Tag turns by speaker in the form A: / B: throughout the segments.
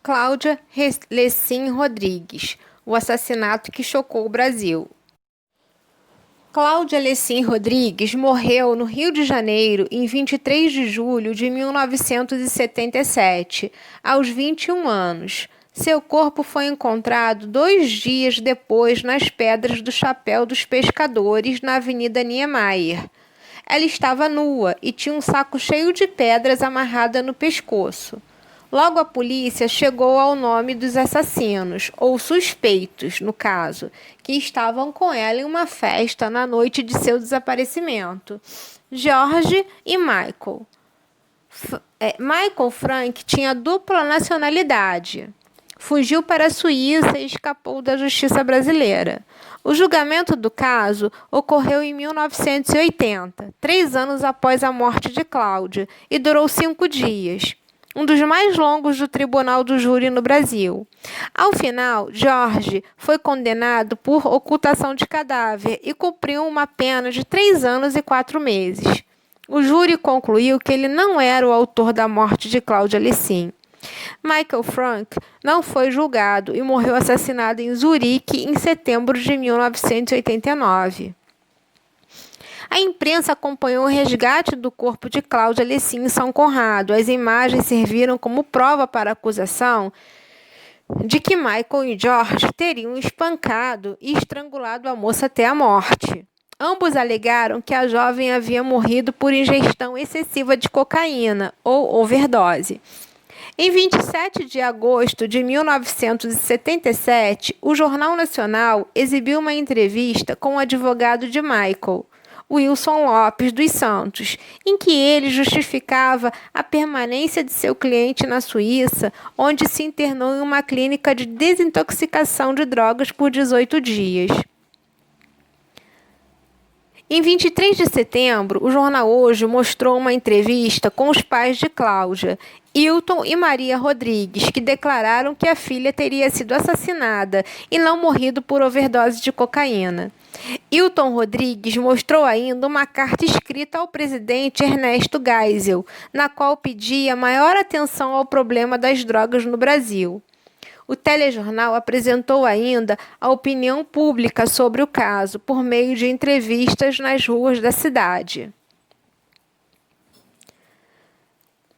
A: Cláudia Lecim Rodrigues, o assassinato que chocou o Brasil. Cláudia Lecim Rodrigues morreu no Rio de Janeiro em 23 de julho de 1977, aos 21 anos. Seu corpo foi encontrado 2 dias depois nas Pedras do Chapéu dos Pescadores, na Avenida Niemeyer. Ela estava nua e tinha um saco cheio de pedras amarrada no pescoço. Logo a polícia chegou ao nome dos assassinos, ou suspeitos, no caso, que estavam com ela em uma festa na noite de seu desaparecimento: George e Michael. Michael Frank tinha dupla nacionalidade. Fugiu para a Suíça e escapou da justiça brasileira. O julgamento do caso ocorreu em 1980, 3 anos após a morte de Cláudia, e durou 5 dias. Um dos mais longos do Tribunal do Júri no Brasil. Ao final, Jorge foi condenado por ocultação de cadáver e cumpriu uma pena de 3 anos e 4 meses. O júri concluiu que ele não era o autor da morte de Cláudia Lecim. Michael Frank não foi julgado e morreu assassinado em Zurique em setembro de 1989. A imprensa acompanhou o resgate do corpo de Cláudia Lecim em São Conrado. As imagens serviram como prova para a acusação de que Michael e George teriam espancado e estrangulado a moça até a morte. Ambos alegaram que a jovem havia morrido por ingestão excessiva de cocaína ou overdose. Em 27 de agosto de 1977, o Jornal Nacional exibiu uma entrevista com o advogado de Michael, Wilson Lopes dos Santos, em que ele justificava a permanência de seu cliente na Suíça, onde se internou em uma clínica de desintoxicação de drogas por 18 dias. Em 23 de setembro, o jornal Hoje mostrou uma entrevista com os pais de Cláudia, Hilton e Maria Rodrigues, que declararam que a filha teria sido assassinada e não morrido por overdose de cocaína. Hilton Rodrigues mostrou ainda uma carta escrita ao presidente Ernesto Geisel, na qual pedia maior atenção ao problema das drogas no Brasil. O telejornal apresentou ainda a opinião pública sobre o caso por meio de entrevistas nas ruas da cidade.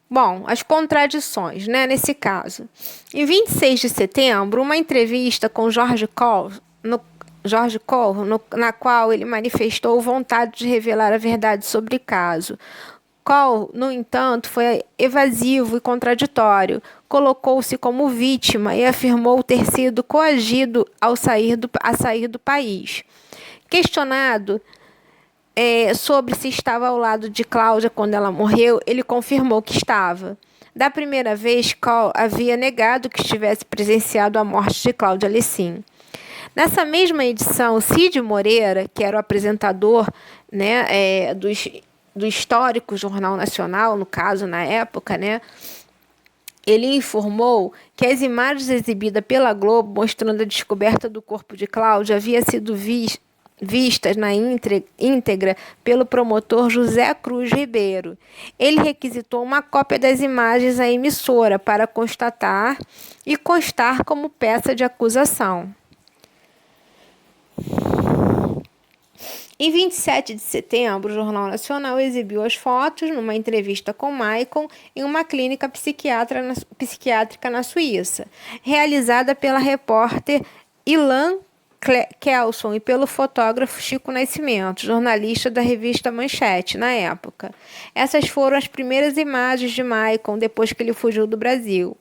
A: Bom, as contradições, nesse caso. Em 26 de setembro, uma entrevista com Jorge Cole, na qual ele manifestou vontade de revelar a verdade sobre o caso. Cole, no entanto, foi evasivo e contraditório. Colocou-se como vítima e afirmou ter sido coagido a sair do país. Questionado sobre se estava ao lado de Cláudia quando ela morreu, ele confirmou que estava. Da primeira vez, Cole havia negado que estivesse presenciado a morte de Cláudia Lecim. Nessa mesma edição, Cid Moreira, que era o apresentador do histórico Jornal Nacional, no caso, na época, ele informou que as imagens exibidas pela Globo mostrando a descoberta do corpo de Cláudia havia sido vistas na íntegra pelo promotor José Cruz Ribeiro. Ele requisitou uma cópia das imagens à emissora para constar como peça de acusação. Em 27 de setembro, o Jornal Nacional exibiu as fotos numa entrevista com Michael em uma clínica psiquiátrica na Suíça, realizada pela repórter Ilan Kelson e pelo fotógrafo Chico Nascimento, jornalista da revista Manchete, na época. Essas foram as primeiras imagens de Michael depois que ele fugiu do Brasil.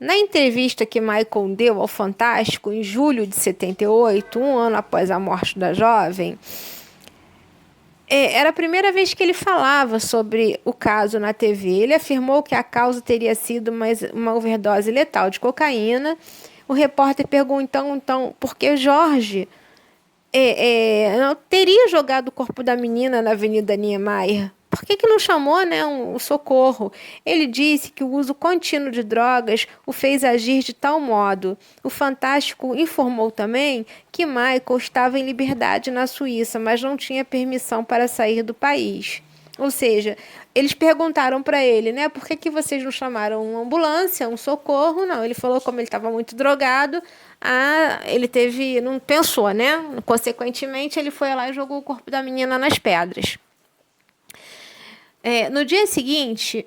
A: Na entrevista que Michael deu ao Fantástico em julho de 78, um ano após a morte da jovem, era a primeira vez que ele falava sobre o caso na TV. Ele afirmou que a causa teria sido uma overdose letal de cocaína. O repórter perguntou então por que Jorge não teria jogado o corpo da menina na Avenida Niemeyer. Por que não chamou o socorro? Ele disse que o uso contínuo de drogas o fez agir de tal modo. O Fantástico informou também que Michael estava em liberdade na Suíça, mas não tinha permissão para sair do país. Ou seja, eles perguntaram para ele, né? Por que vocês não chamaram uma ambulância, um socorro? Não, ele falou como ele estava muito drogado. Ele não pensou, né? Consequentemente, ele foi lá e jogou o corpo da menina nas pedras. No dia seguinte,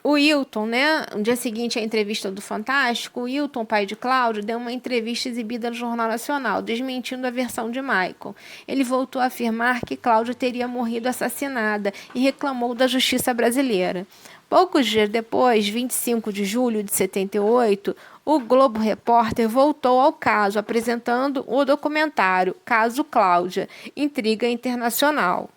A: o Wilton, né? No dia seguinte à entrevista do Fantástico, o Wilton, pai de Cláudio, deu uma entrevista exibida no Jornal Nacional, desmentindo a versão de Michael. Ele voltou a afirmar que Cláudia teria morrido assassinada e reclamou da justiça brasileira. Poucos dias depois, 25 de julho de 78, o Globo Repórter voltou ao caso, apresentando o documentário Caso Cláudia, Intriga Internacional.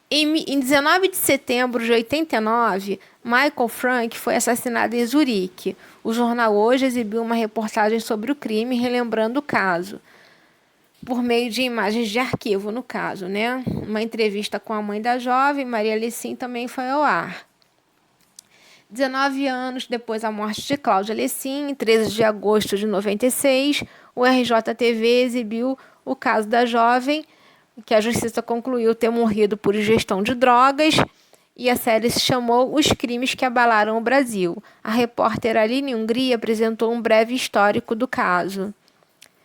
A: Em 19 de setembro de 89, Michael Frank foi assassinado em Zurique. O jornal Hoje exibiu uma reportagem sobre o crime, relembrando o caso, por meio de imagens de arquivo, no caso, né? Uma entrevista com a mãe da jovem, Maria Lecim, também foi ao ar. 19 anos depois da morte de Cláudia Lecim, em 13 de agosto de 96, o RJTV exibiu o caso da jovem, que a justiça concluiu ter morrido por ingestão de drogas, e a série se chamou Os Crimes que Abalaram o Brasil. A repórter Aline Hungria apresentou um breve histórico do caso.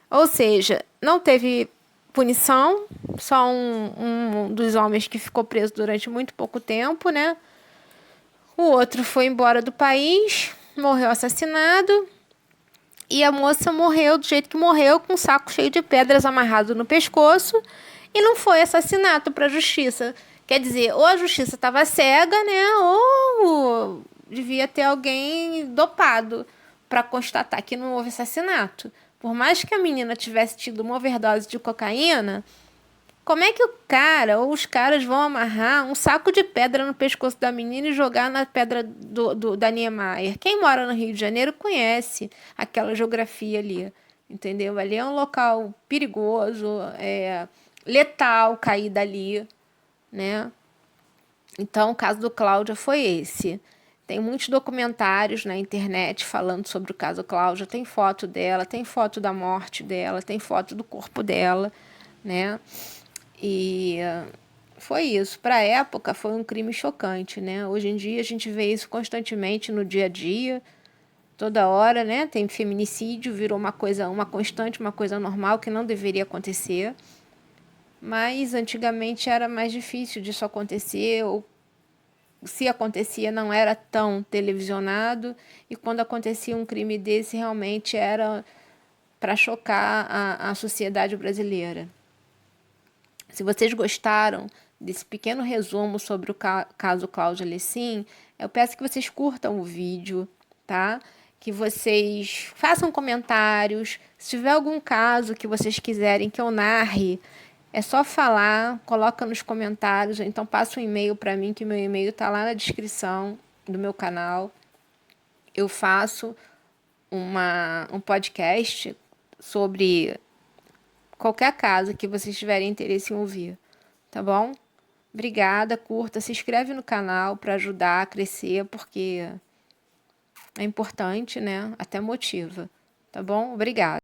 A: Ou seja, não teve punição, só um dos homens que ficou preso durante muito pouco tempo, né? O outro foi embora do país, morreu assassinado, e a moça morreu do jeito que morreu, com um saco cheio de pedras amarrado no pescoço, e não foi assassinato para a justiça. Quer dizer, ou a justiça estava cega, né? Ou devia ter alguém dopado para constatar que não houve assassinato. Por mais que a menina tivesse tido uma overdose de cocaína, como é que o cara ou os caras vão amarrar um saco de pedra no pescoço da menina e jogar na pedra da Niemeyer? Quem mora no Rio de Janeiro conhece aquela geografia ali, entendeu? Ali é um local perigoso, letal cair dali, né? Então, o caso do Cláudia foi esse. Tem muitos documentários na internet falando sobre o caso Cláudia. Tem foto dela, tem foto da morte dela, tem foto do corpo dela, né? E foi isso. Para a época, foi um crime chocante, né? Hoje em dia, a gente vê isso constantemente no dia a dia, toda hora, né? Tem feminicídio, virou uma constante, uma coisa normal que não deveria acontecer. Mas antigamente era mais difícil disso acontecer, ou se acontecia não era tão televisionado, e quando acontecia um crime desse realmente era para chocar a sociedade brasileira. Se vocês gostaram desse pequeno resumo sobre o caso Cláudia Lecim, eu peço que vocês curtam o vídeo, tá? Que vocês façam comentários. Se tiver algum caso que vocês quiserem que eu narre, é só falar, coloca nos comentários, ou então passa um e-mail para mim, que meu e-mail está lá na descrição do meu canal. Eu faço um podcast sobre qualquer caso que vocês tiverem interesse em ouvir, tá bom? Obrigada, curta, se inscreve no canal para ajudar a crescer, porque é importante, né? Até motiva, tá bom? Obrigada.